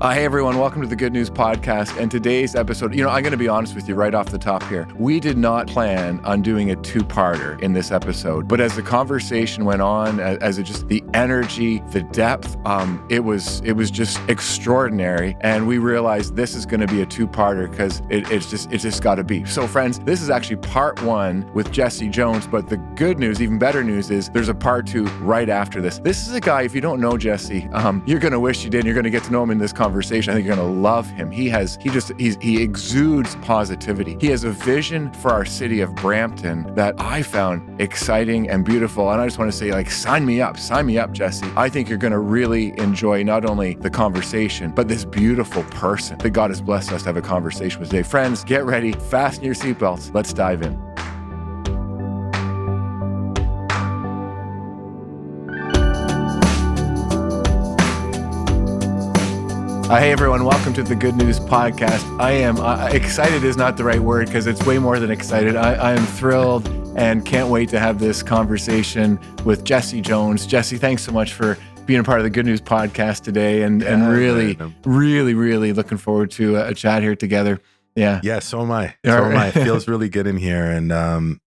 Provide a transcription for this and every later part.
Hey everyone, welcome to the Good News Podcast. And today's episode, I'm going to be honest with you right off the top here. We did not plan on doing a two-parter in this episode, but as the conversation went on, as it just the energy, the depth, it was just extraordinary. And we realized this is going to be a two-parter because it's just got to be. So friends, this is actually part one with Jesse Jones, but the good news, even better news, is there's a part two right after this. This is a guy, if you don't know Jesse, you're going to wish you did. You're going to get to know him in this conversation. I think you're going to love him. He exudes positivity. He has a vision for our city of Brampton that I found exciting and beautiful. And I just want to say, sign me up, Jesse. I think you're going to really enjoy not only the conversation, but this beautiful person that God has blessed us to have a conversation with today. Friends, get ready, fasten your seatbelts. Let's dive in. Hey everyone, welcome to the Good News Podcast. I am excited is not the right word because it's way more than excited. I am thrilled and can't wait to have this conversation with Jesse Jones. Jesse, thanks so much for being a part of the Good News Podcast today and really looking forward to a chat here together. Yeah, so am I. It feels really good in here, and I'm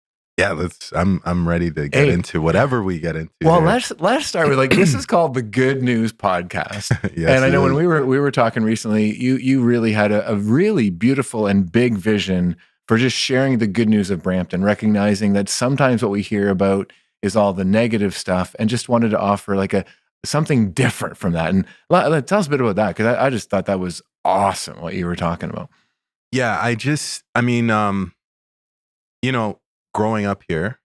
ready to get into whatever we get into. Well, let's start with this is called the Good News Podcast. Yes, and I know when we were talking recently, you really had a really beautiful and big vision for just sharing the good news of Brampton, recognizing that sometimes what we hear about is all the negative stuff, and just wanted to offer something different from that. And tell us a bit about that, because I just thought that was awesome what you were talking about. Yeah, growing up here,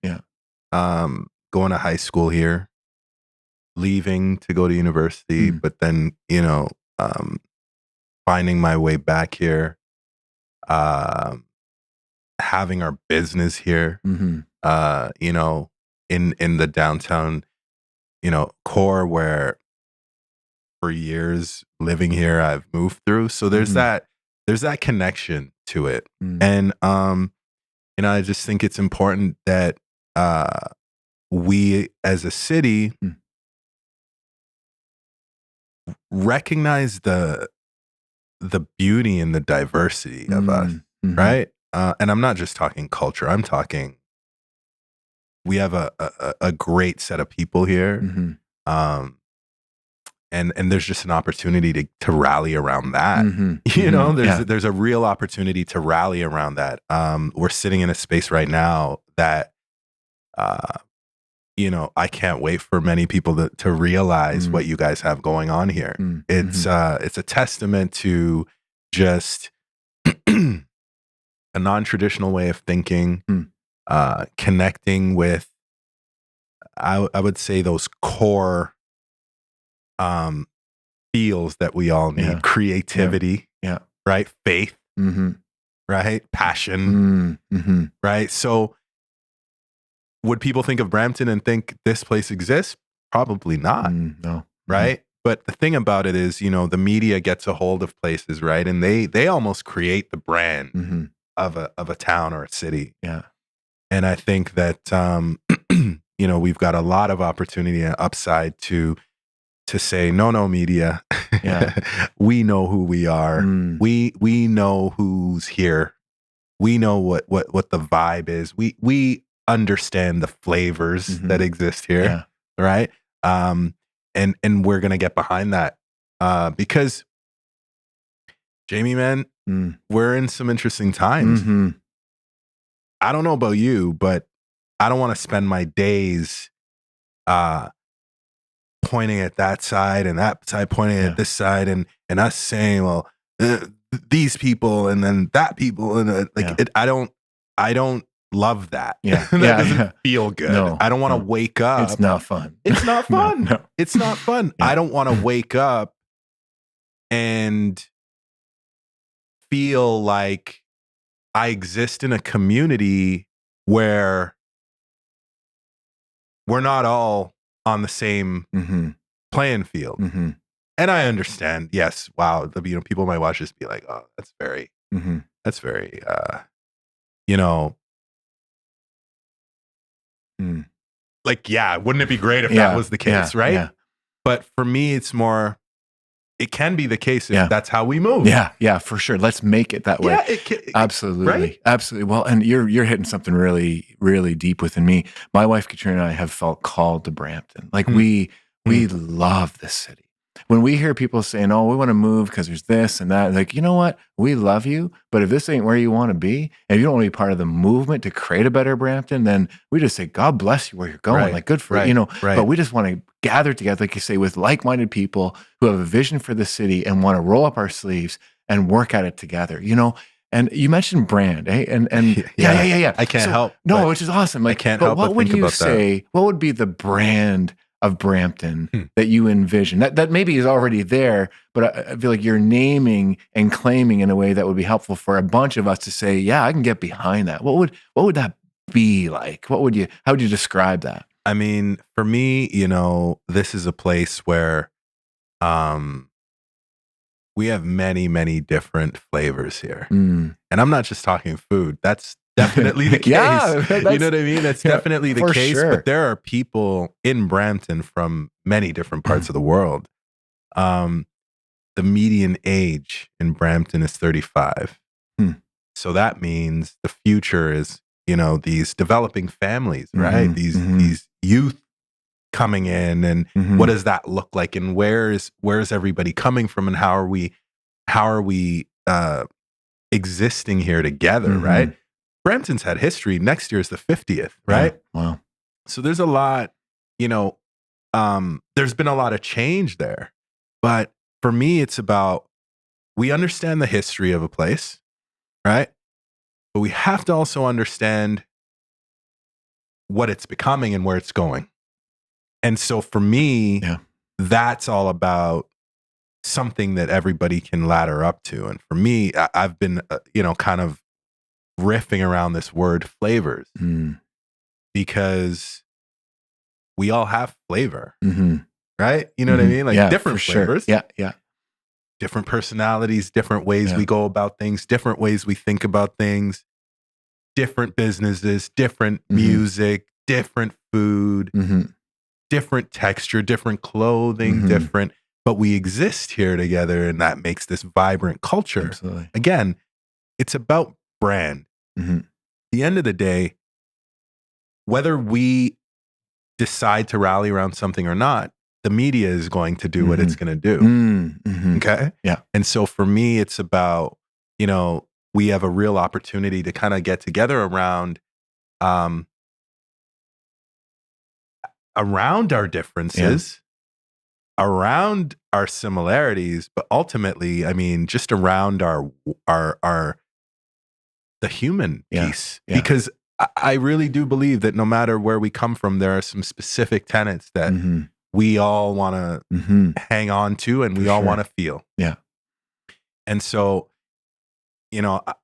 going to high school here, leaving to go to university, but then, finding my way back here, having our business here, in the downtown, core where for years living here, I've moved through. So there's that connection to it. And, I just think it's important that we as a city recognize the beauty and the diversity of us, right? And I'm not just talking culture. I'm talking we have a great set of people here. And there's just an opportunity to rally around that. There's a real opportunity to rally around that. We're sitting in a space right now that, I can't wait for many people to realize what you guys have going on here. It's a testament to just a non-traditional way of thinking, connecting with, I would say, those core feels that we all need. Creativity, right? Faith, right? Passion, right? So would people think of Brampton and think this place exists? Probably not. No. Right? But the thing about it is, the media gets a hold of places, right? And they almost create the brand of a town or a city. Yeah. And I think that we've got a lot of opportunity and upside to say, no, media, we know who we are. We know who's here. We know what the vibe is. We understand the flavors that exist here, right? And we're gonna get behind that because, Jamie, man, we're in some interesting times. I don't know about you, but I don't want to spend my days pointing at that side and that side pointing at this side and us saying, well, these people and then that people and I don't love that. That doesn't feel good. No, I don't want to wake up. It's not fun. It's not fun. No. It's not fun. I don't want to wake up and feel like I exist in a community where we're not all on the same playing field. And I understand, yes, wow, people might watch this be like, oh, that's very, wouldn't it be great if that was the case, right? Yeah. But for me, it's more, it can be the case if that's how we move. Yeah, for sure. Let's make it that way. Yeah, absolutely, right? Absolutely. Well, and you're hitting something really, really deep within me. My wife Katrina and I have felt called to Brampton. Like we love this city. When we hear people saying, "Oh, we want to move because there's this and that," like, you know what? We love you, but if this ain't where you want to be, and if you don't want to be part of the movement to create a better Brampton, then we just say, "God bless you where you're going." Like, good for you, But we just want to gather together, like you say, with like-minded people who have a vision for the city and want to roll up our sleeves and work at it together. And you mentioned brand, eh? And yeah. I can't help. No, which is awesome. Like, I can't help. What would you say? What would be the brand of Brampton that you envision? That maybe is already there, but I feel like you're naming and claiming in a way that would be helpful for a bunch of us to say, yeah, I can get behind that. What would that be like? How would you describe that? I mean, for me, this is a place where we have many, many different flavors here. And I'm not just talking food. That's definitely the case. You know what I mean? That's definitely the case. Sure. But there are people in Brampton from many different parts of the world. The median age in Brampton is 35. So that means the future is, these developing families, right? These youth coming in, and what does that look like? And where is everybody coming from? And how are we existing here together, right? Brampton's had history. Next year is the 50th, right? Yeah. Wow. So there's a lot, there's been a lot of change there. But for me, it's about, we understand the history of a place, right? But we have to also understand what it's becoming and where it's going. And so for me, that's all about something that everybody can ladder up to. And for me, I've been, kind of riffing around this word flavors because we all have flavor, right? You know what I mean? Like different flavors. Sure. Yeah. Different personalities, different ways we go about things, different ways we think about things, different businesses, different music, different food, different texture, different clothing, different, but we exist here together, and that makes this vibrant culture. Absolutely. Again, it's about brand. At the end of the day, whether we decide to rally around something or not, the media is going to do what it's going to do. Okay? Yeah. And so for me, it's about, we have a real opportunity to kind of get together around our differences, around our similarities, but ultimately, I mean, just around the human piece. Because I really do believe that no matter where we come from, there are some specific tenets that we all want to hang on to, and we all want to feel. Yeah. And so,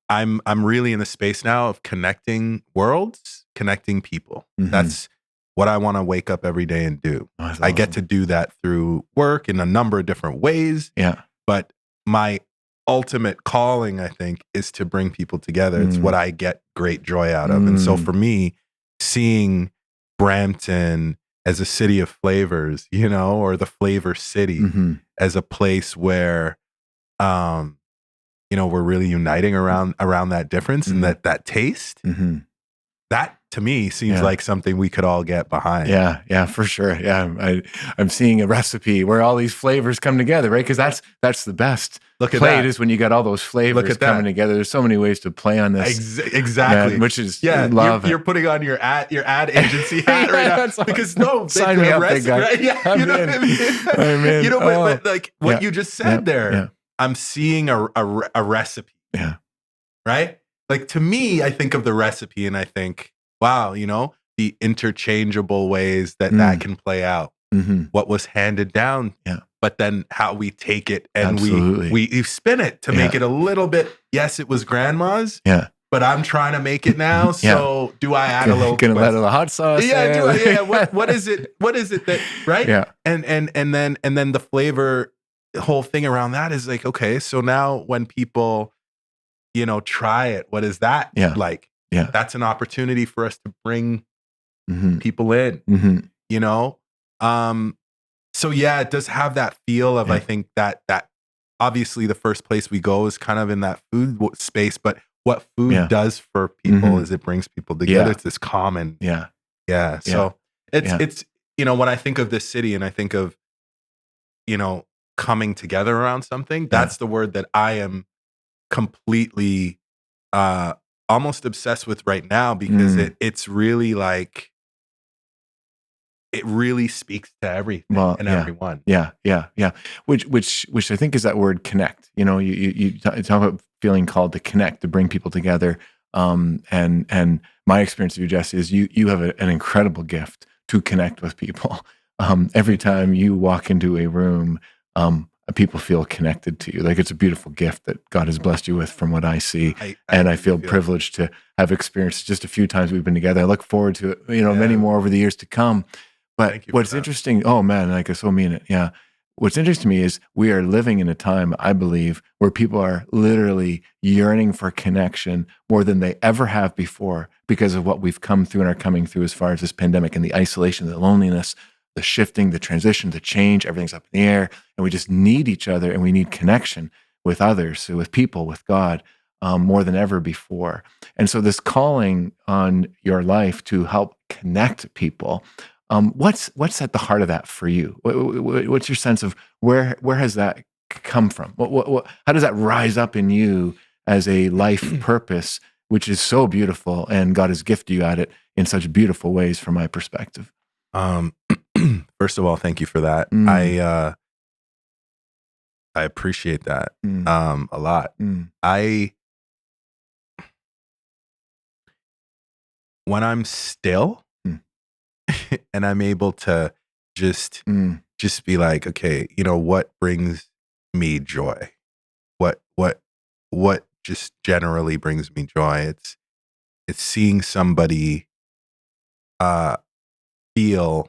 I'm really in the space now of connecting worlds, connecting people. That's what I want to wake up every day and do. Oh, I get to do that through work in a number of different ways. Yeah. But my ultimate calling, I think, is to bring people together. It's what I get great joy out of. And so for me, seeing Brampton as a city of flavors, or the flavor city as a place where, we're really uniting around that difference and that taste, that to me seems like something we could all get behind. Yeah, for sure. Yeah, I'm seeing a recipe where all these flavors come together, right? Because that's the best. Look at plate that. Is when you got all those flavors coming together. There's so many ways to play on this. Exactly. Which is you're putting on your ad agency hat right now because sign me up, big guy. Right? Yeah, you know what I mean. I'm in. But like what you just said there, I'm seeing a recipe. Yeah. Right. Like to me, I think of the recipe and I think, wow, the interchangeable ways that can play out. What was handed down, but then how we take it and we spin it to make it a little bit. Yes, it was grandma's. Yeah, but I'm trying to make it now. So do I add a little? Gonna let a little hot sauce? Yeah, what is it? What is it that right? Yeah, and then the flavor, the whole thing around that is like, okay, so now when people, try it, what is that like? Yeah, that's an opportunity for us to bring people in. So yeah, it does have that feel of, I think that obviously the first place we go is kind of in that food space, but what food does for people is it brings people together. It's this common. Yeah. So Yeah. it's, when I think of this city and I think of, coming together around something, that's the word that I am completely almost obsessed with right now, because it's really like, it really speaks to everything and everyone. Yeah. Which I think is that word connect. You talk about feeling called to connect, to bring people together. And my experience of you, Jesse, is you have an incredible gift to connect with people. Every time you walk into a room, people feel connected to you. Like, it's a beautiful gift that God has blessed you with, from what I see. I feel privileged to have experienced just a few times we've been together. I look forward to it, many more over the years to come. But what's interesting, oh man, like, I so mean it. Yeah. What's interesting to me is we are living in a time, I believe, where people are literally yearning for connection more than they ever have before, because of what we've come through and are coming through as far as this pandemic and the isolation, the loneliness, the shifting, the transition, the change. Everything's up in the air, and we just need each other, and we need connection with others, with people, with God, more than ever before. And so this calling on your life to help connect people, what's at the heart of that for you? What's your sense of where has that come from? How does that rise up in you as a life purpose, which is so beautiful, and God has gifted you at it in such beautiful ways, from my perspective? First of all, thank you for that. I appreciate that a lot. When I'm still and I'm able to just be like, okay, what brings me joy? What just generally brings me joy? It's seeing somebody feel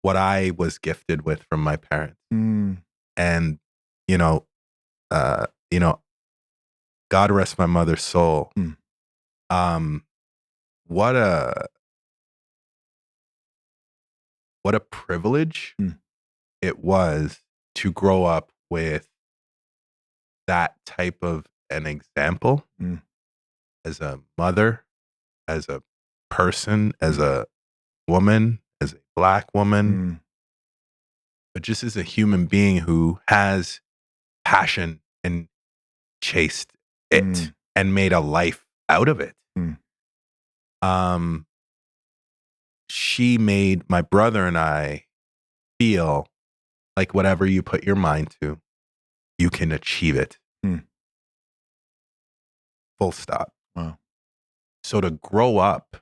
what I was gifted with from my parents. And you know, God rest my mother's soul. What a privilege it was to grow up with that type of an example as a mother, as a person, as a woman, as a Black woman, but just as a human being who has passion and chased it and made a life out of it. She made my brother and I feel like whatever you put your mind to, you can achieve it. Full stop. Wow. So to grow up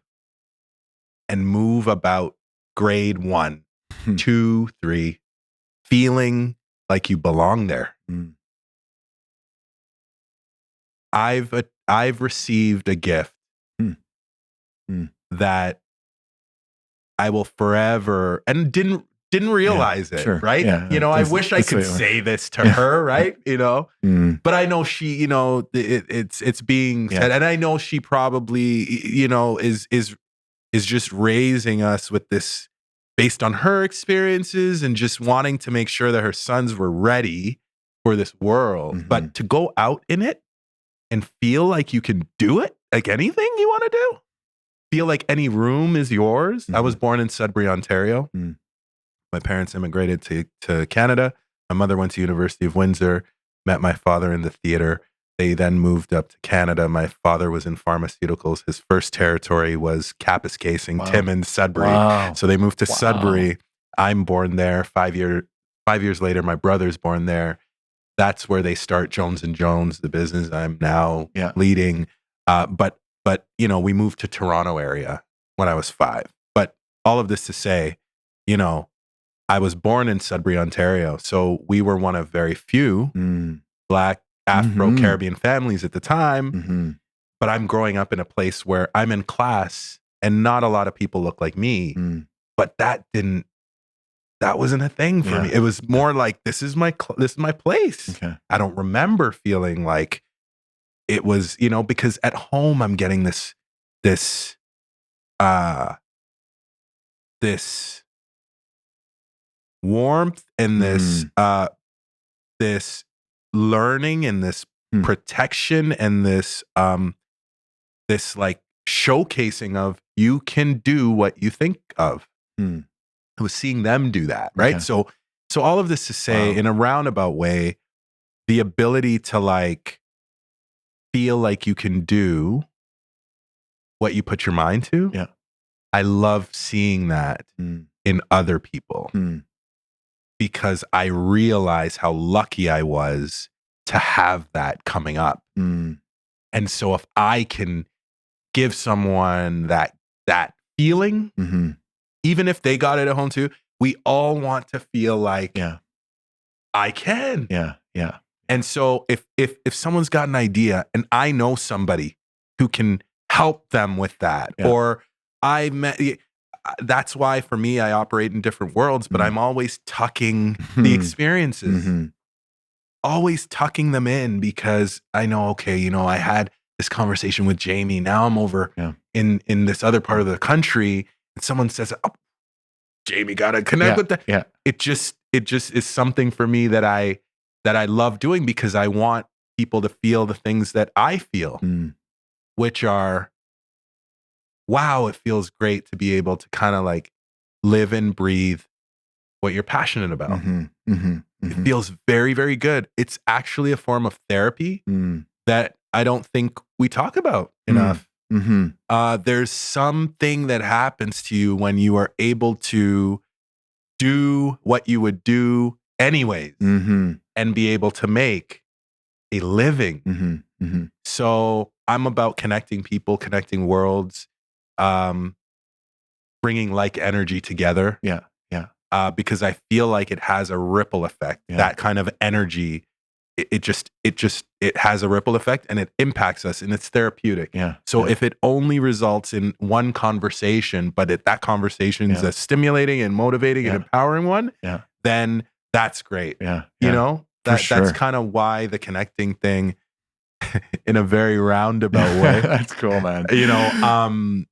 and move about grade 1, 2, 3, feeling like you belong there. I've received a gift that I will forever, and didn't realize it, right? I wish I could say this to her, right? But I know she, it's being said, and I know she probably, is just raising us with this based on her experiences and just wanting to make sure that her sons were ready for this world. But to go out in it and feel like you can do it, like anything you want to do, feel like any room is yours. I was born in Sudbury, Ontario. My parents immigrated to Canada. My mother went to University of Windsor, met my father in the theater. They then moved up to Canada. My father was in pharmaceuticals. His first territory was Kapuskasing, Timmins, Sudbury. So they moved to Sudbury. I'm born there. 5 years later, my brother's born there. That's where they start Jones & Jones, the business I'm now leading. But we moved to Toronto area when I was 5. But all of this to say, I was born in Sudbury, Ontario. So we were one of very few Black Afro-Caribbean families at the time. But I'm growing up in a place where I'm in class and not a lot of people look like me. But that wasn't a thing for me. It was more like, this is my place. Okay. I don't remember feeling like it was, because at home I'm getting this warmth and this learning and this protection and this like showcasing of you can do what you think of. I was seeing them do that, right? Okay. So all of this to say, in a roundabout way, the ability to like feel like you can do what you put your mind to. Yeah. I love seeing that in other people because I realize how lucky I was to have that coming up. And so if I can give someone that feeling, even if they got it at home too, we all want to feel like I can. Yeah. And so if someone's got an idea and I know somebody who can help them with that, or that's why for me, I operate in different worlds, but I'm always tucking the experiences, always tucking them in because I know, okay, you know, I had this conversation with Jamie. Now I'm over in this other part of the country and someone says, oh, Jamie got to connect with that. Yeah. It just is something for me that I love doing because I want people to feel the things that I feel, which are, wow, it feels great to be able to kind of like live and breathe what you're passionate about. It feels very, very good. It's actually a form of therapy that I don't think we talk about enough. There's something that happens to you when you are able to do what you would do anyways and be able to make a living. So I'm about connecting people, connecting worlds, bringing like energy together. Because I feel like it has a ripple effect. That kind of energy, it has a ripple effect and it impacts us and it's therapeutic. So if it only results in one conversation, but that conversation is a stimulating and motivating and empowering one, then that's great. You know, that's kind of why the connecting thing in a very roundabout way. That's cool, man. You know,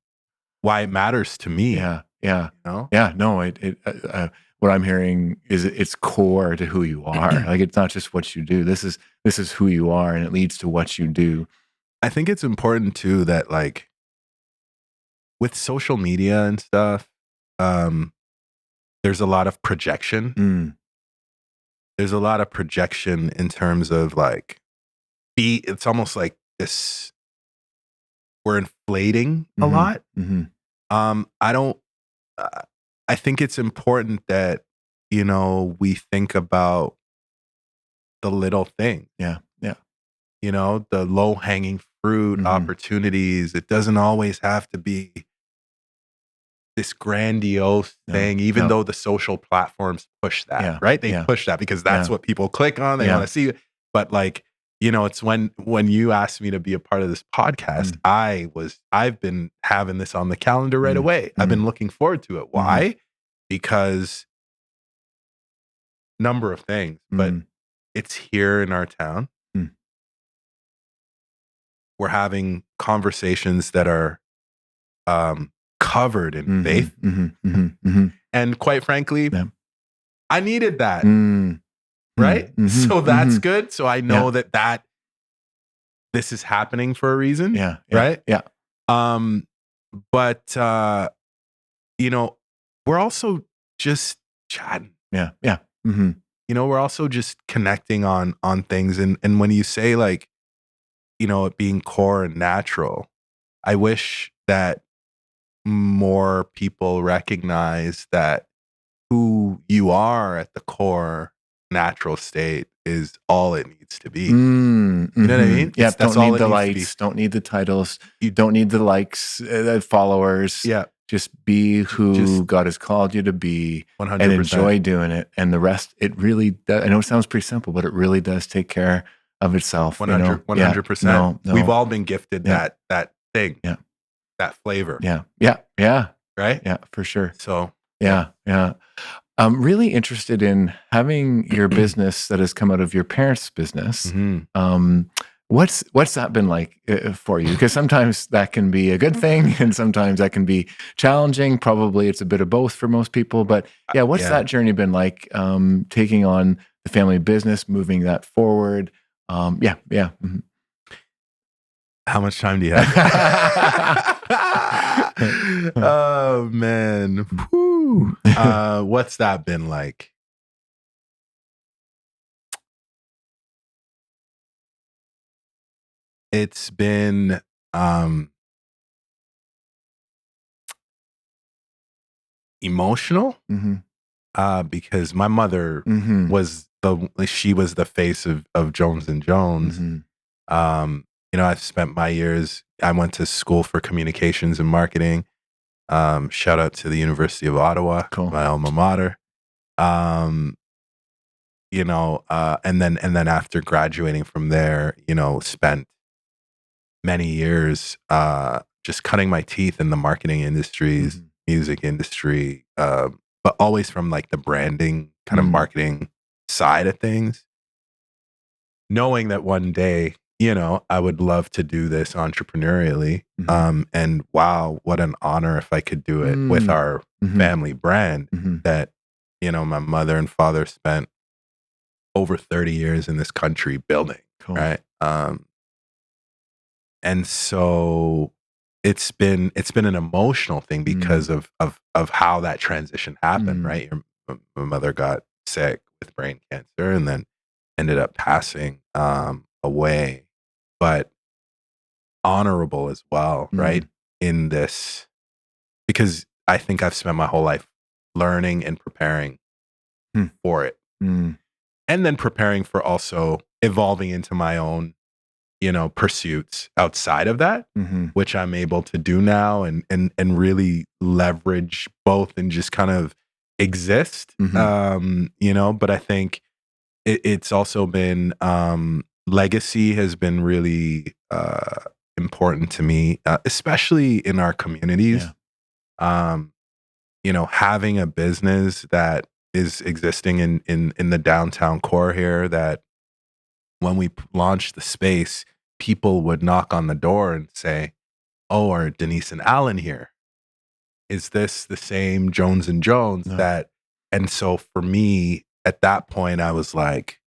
why it matters to me. You know? No, what I'm hearing is it's core to who you are. Like it's not just what you do. This is who you are, and it leads to what you do. I think it's important too that like with social media and stuff, there's a lot of projection. There's a lot of projection in terms of like it's almost like this. We're inflating a lot. I think it's important that, you know, we think about the little things. You know, the low hanging fruit opportunities. It doesn't always have to be this grandiose thing, even though the social platforms push that, right? They push that because that's what people click on. They want to see it. But like, you know, it's when you asked me to be a part of this podcast, I've been having this on the calendar right away. I've been looking forward to it. Why? Because number of things, but it's here in our town. We're having conversations that are covered in faith. And quite frankly, I needed that. Right? So that's good. So I know that this is happening for a reason. Right? But you know, we're also just chatting. You know, we're also just connecting on things. And when you say like, you know, it being core and natural, I wish that more people recognize that who you are at the core natural state is all it needs to be. You know what I mean? Don't need the lights, don't need the titles, you don't need the likes, followers. Just be who God has called you to be 100%. And enjoy doing it. And the rest, it really does. I know it sounds pretty simple, but it really does take care of itself. 100%. No. We've all been gifted that thing, that flavor. Right? Yeah, for sure. So, I'm really interested in having your business that has come out of your parents' business, What's that been like for you? Because sometimes that can be a good thing, and sometimes that can be challenging. Probably it's a bit of both for most people. But yeah, what's Yeah. that journey been like? Taking on the family business, moving that forward. Yeah. Mhm. How much time do you have? Oh man. Whew. What's that been like? It's been emotional Mhm. because my mother Mhm. she was the face of Jones and Jones. Mhm. I've spent my years. I went to school for communications and marketing. Shout out to the University of Ottawa, Cool. my alma mater. Um, and then after graduating from there, spent many years just cutting my teeth in the marketing industries, Mhm. music industry, but always from like the branding kind of Mm. marketing side of things, knowing that one day, I would love to do this entrepreneurially. Mhm. And wow, what an honor if I could do it with Mm. our Mhm. family brand Mhm. that, my mother and father spent over 30 years in this country building. Cool. Right. And so it's been an emotional thing because Mm. of how that transition happened, Mm. right? My mother got sick with brain cancer and then ended up passing away, but honorable as well, right? Mm. In this, because I think I've spent my whole life learning and preparing Mm. for it, Mm. and then preparing for also evolving into my own pursuits outside of that, Mhm. which I'm able to do now and really leverage both and just kind of exist. Mhm. But I think it's also been legacy has been really important to me, especially in our communities. Yeah. Um, having a business that is existing in the downtown core here that when we launched the space, people would knock on the door and say, "Oh, are Denise and Alan here? Is this the same Jones and Jones No. that?" And so for me, at that point, I was like,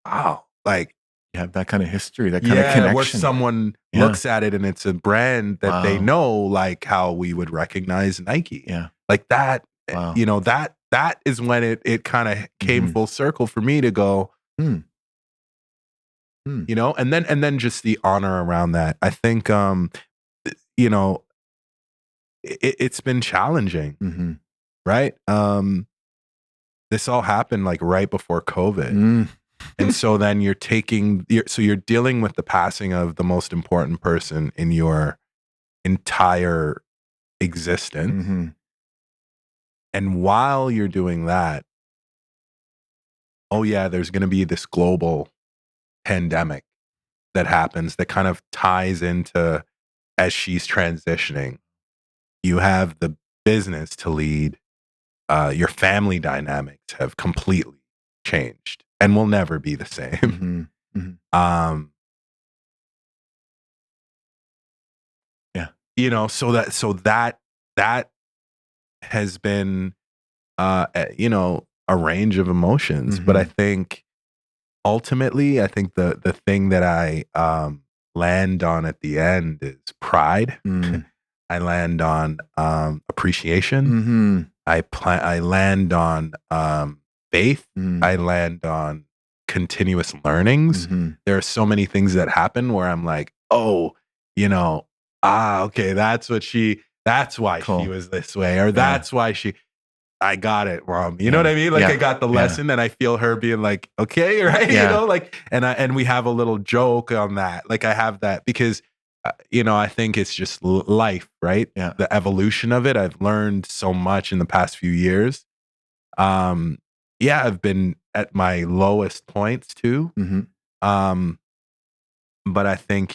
"Wow!" Like, You have that kind of history, that kind of yeah, where connection. someone Yeah. looks at it and it's a brand that they Wow. know, like how we would recognize Nike, Yeah. like that. Wow. That is when it kind of came Mhm. full circle for me to go, Mm. Mm. and then just the honor around that. I think you know it's been challenging, Mhm. right? This all happened like right before COVID, Mm. and so then you're dealing with the passing of the most important person in your entire existence, Mhm. and while you're doing that, oh yeah, there's going to be this global pandemic that happens that kind of ties into as she's transitioning. You have the business to lead. Your family dynamics have completely changed and will never be the same. Mhm. Mhm. um, Yeah. so that has been a range of emotions. But I Mhm. think ultimately, I think the thing that I land on at the end is pride. Mm. I land on appreciation. Mhm. I land on faith. Mm. I land on continuous learnings. Mhm. There are so many things that happen where I'm like, oh, you know, okay, that's why she Cool. was this way, or Yeah. that's why I got it, mom. You know what Yeah. I mean? Like I Yeah. got the Yeah. lesson and I feel her being like, okay, right? Yeah. Like, and we have a little joke on that. Like I have that because, I think it's just life, right? Yeah. The evolution of it. I've learned so much in the past few years. Um, yeah, I've been at my lowest points too. Mhm. Um, but I think,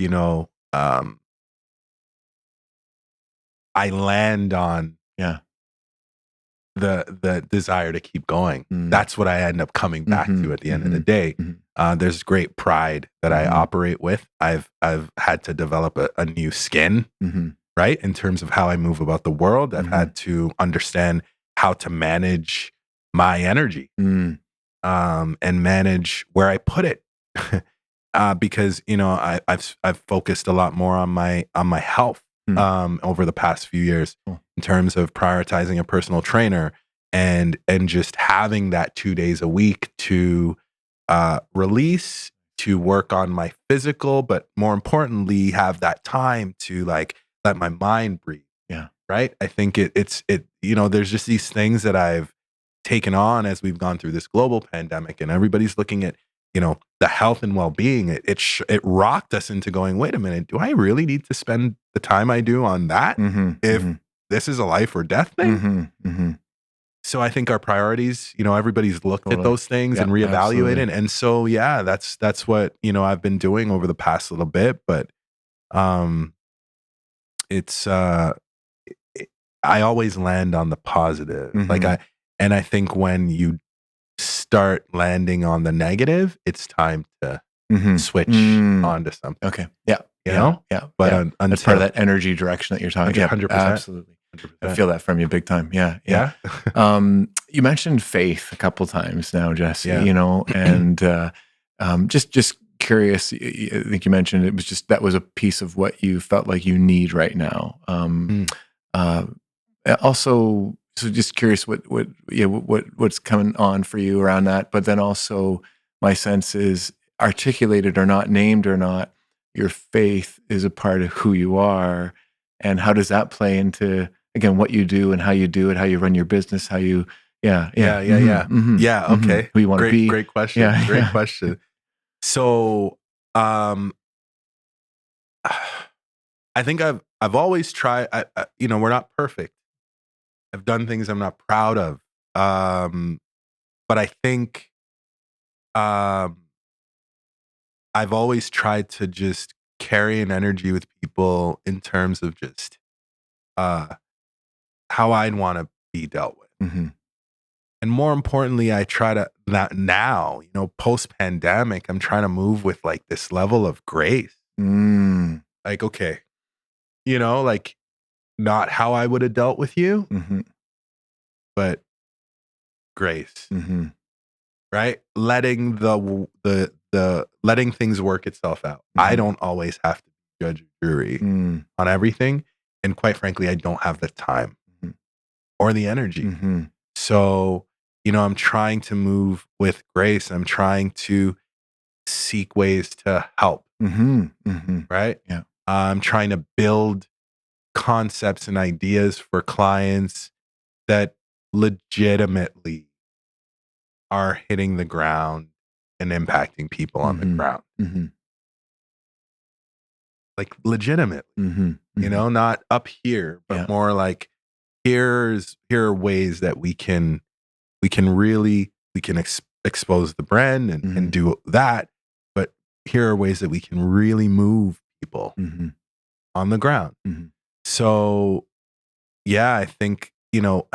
I land on Yeah. the desire to keep going. That's what I end up coming back to at the end of the day. There's great pride that I operate with. I've had to develop a new skin, right? In terms of how I move about the world. I've had to understand how to manage my energy, and manage where I put it. Because, you know, I've focused a lot more on my health over the past few years in terms of prioritizing a personal trainer and just having that 2 days a week to release, to work on my physical, but more importantly, have that time to like let my mind breathe. Yeah. Right. I think it's you know, there's just these things that I've taken on as we've gone through this global pandemic, and everybody's looking at, you know, the health and well-being. It rocked us into going, wait a minute, do I really need to spend the time I do on that if this is a life or death thing? So I think our priorities, you know, everybody's looked at those things and reevaluated. And so, yeah, that's what, you know, I've been doing over the past little bit, but it's I always land on the positive. I think when you start landing on the negative, it's time to switch onto something. Okay. Yeah. You know? Yeah. But that's part of that energy direction that you're talking about. 100%. Absolutely. 100%. I feel that from you big time. Yeah. You mentioned faith a couple times now, Jesse, you know, and just curious, I think you mentioned it was just, that was a piece of what you felt like you need right now. Also, so just curious what's coming on for you around that. But then also my sense is, articulated or not, named or not, your faith is a part of who you are. And how does that play into, again, what you do and how you do it, how you run your business, how you, okay. Who you want to be. Great question. Great question. So, I think I've always tried, you know, we're not perfect. I've done things I'm not proud of. But I think, I've always tried to just carry an energy with people in terms of just, how I'd want to be dealt with. And more importantly, I try to now, you know, post-pandemic, I'm trying to move with like this level of grace. Like, okay, you know, like not how I would have dealt with you, but grace, right? Letting letting things work itself out. I don't always have to judge a jury on everything. And quite frankly, I don't have the time or the energy. So, you know, I'm trying to move with grace. I'm trying to seek ways to help. Right? Yeah. I'm trying to build concepts and ideas for clients that legitimately are hitting the ground and impacting people on the ground. Like legitimately, you know, not up here, but more like here are ways that we can expose the brand and do that. But here are ways that we can really move people on the ground. So, yeah, I think, you know,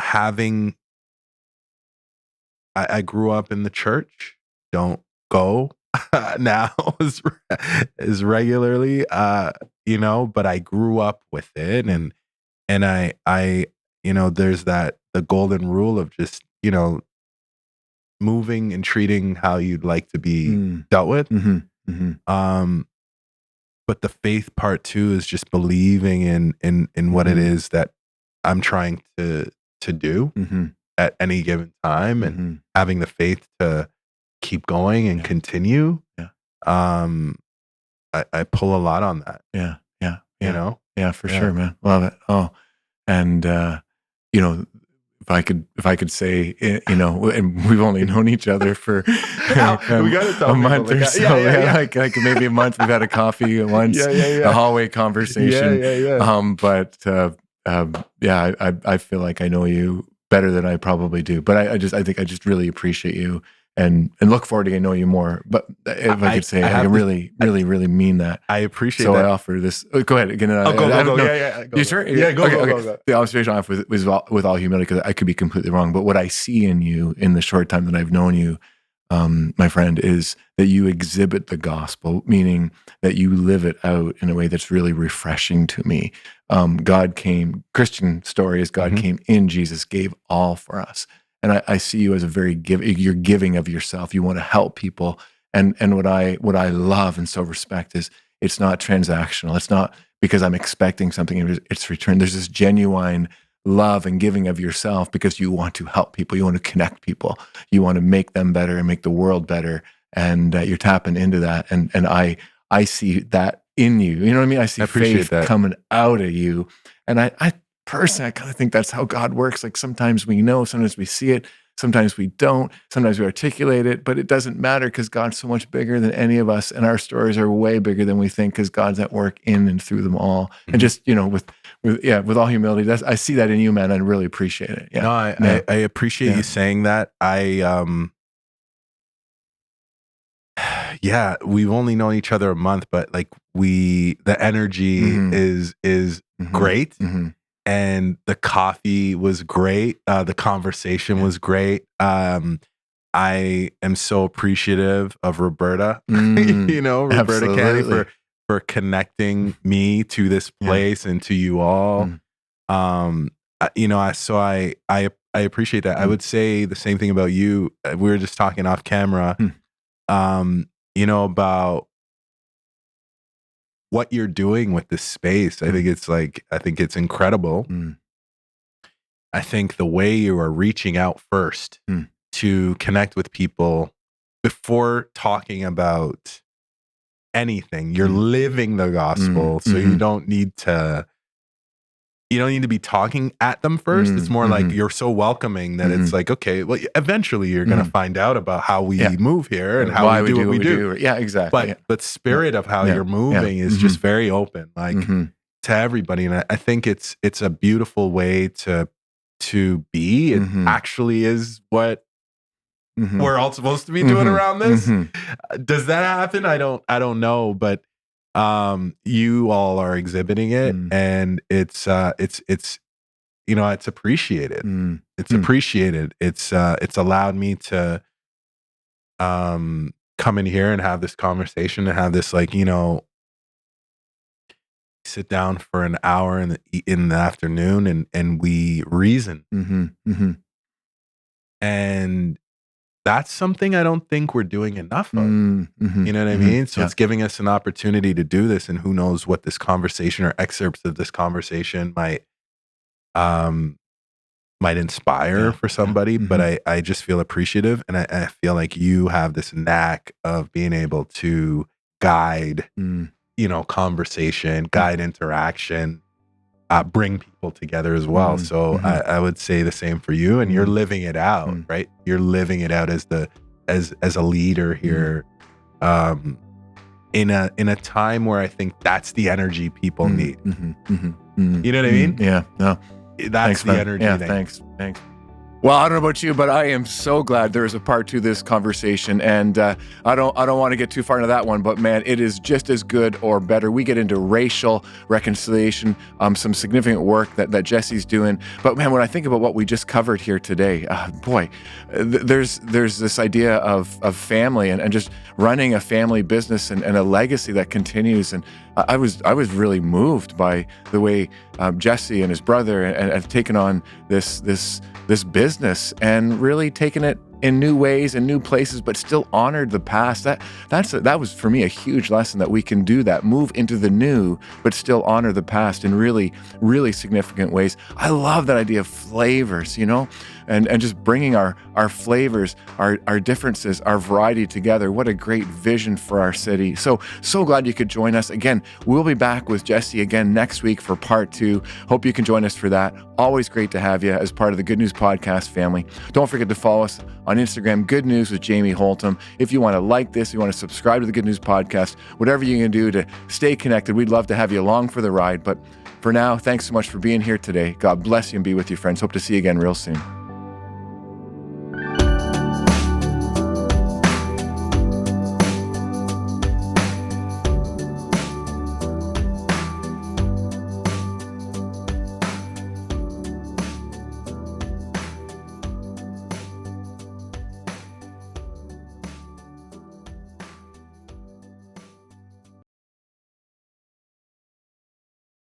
I grew up in the church, don't go now as regularly, you know, but I grew up with it. And I, you know, there's the golden rule of just, you know, moving and treating how you'd like to be dealt with. But the faith part too is just believing in what it is that I'm trying to do at any given time, and having the faith to keep going and continue. I pull a lot on that. You know? Yeah, for sure, man. Love it. Oh, and you know, if I could say, you know, and we've only known each other for we gotta tell a month or so. Like maybe a month. We've had a coffee once, a hallway conversation. But I feel like I know you better than I probably do. But I think I just really appreciate you look forward to getting to know you more. But if I could say, I really mean that. I appreciate that. So I offer this. Go ahead. Again, go. Yeah. You sure? Yeah, go. The observation I have with all humility, because I could be completely wrong, but what I see in you in the short time that I've known you, my friend, is that you exhibit the gospel, meaning that you live it out in a way that's really refreshing to me. God came, Christian story is God came in Jesus, gave all for us. And I see you as you're giving of yourself. You want to help people. And what I love and so respect is it's not transactional. It's not because I'm expecting something, it's returned. There's this genuine love and giving of yourself because you want to help people. You want to connect people. You want to make them better and make the world better. And you're tapping into that. And I see that in you. You know what I mean? I see faith coming out of you. And I personally, I kind of think that's how God works. Like sometimes we know, sometimes we see it, sometimes we don't, sometimes we articulate it, but it doesn't matter because God's so much bigger than any of us, and our stories are way bigger than we think because God's at work in and through them all. And just, with all humility, I see that in you, man. I really appreciate it. Yeah. No, I appreciate you saying that. We've only known each other a month, but like the energy is great. And the coffee was great. The conversation was great. I am so appreciative of Roberta, Roberta Canny for connecting me to this place and to you all. I appreciate that. I would say the same thing about you. We were just talking off camera, about what you're doing with this space. I think it's incredible. I think the way you are reaching out first to connect with people before talking about anything, you're living the gospel. So you don't need to be talking at them first. It's more like you're so welcoming that it's like, okay, well, eventually you're going to find out about how we move here and how we do what we do. Yeah, exactly. But spirit of how you're moving is just very open, like to everybody. And I think it's a beautiful way to be. It actually is what we're all supposed to be doing around this. Does that happen? I don't know, but you all are exhibiting it, and it's appreciated. It's appreciated. It's allowed me to come in here and have this conversation and have this sit down for an hour in the afternoon and we reason. And that's something I don't think we're doing enough of. You know what I mean? So it's giving us an opportunity to do this, and who knows what this conversation or excerpts of this conversation might inspire for somebody. But I just feel appreciative, and I feel like you have this knack of being able to guide, conversation, guide interaction, bring people together as well. So I would say the same for you, and you're living it out, right? You're living it out as a leader here, in a time where I think that's the energy people need. You know what I mean? Yeah. No. That's the energy. Yeah. Thanks. Well, I don't know about you, but I am so glad there is a part to this conversation, and I don't want to get too far into that one, but man, it is just as good or better. We get into racial reconciliation, some significant work that Jesse's doing. But man, when I think about what we just covered here today, there's this idea of family and just running a family business and a legacy that continues. And I was really moved by the way Jesse and his brother have taken on this business and really taken it in new ways and new places, but still honored the past. That was for me a huge lesson, that we can do that, move into the new, but still honor the past in really, really significant ways. I love that idea of flavors, and just bringing our flavors, our differences, our variety together. What a great vision for our city. So glad you could join us. Again, we'll be back with Jesse again next week for part 2. Hope you can join us for that. Always great to have you as part of the Good News Podcast family. Don't forget to follow us on Instagram, Good News with Jamie Holtum. If you want to like this, you want to subscribe to the Good News Podcast, whatever you can do to stay connected, we'd love to have you along for the ride. But for now, thanks so much for being here today. God bless you and be with you, friends. Hope to see you again real soon.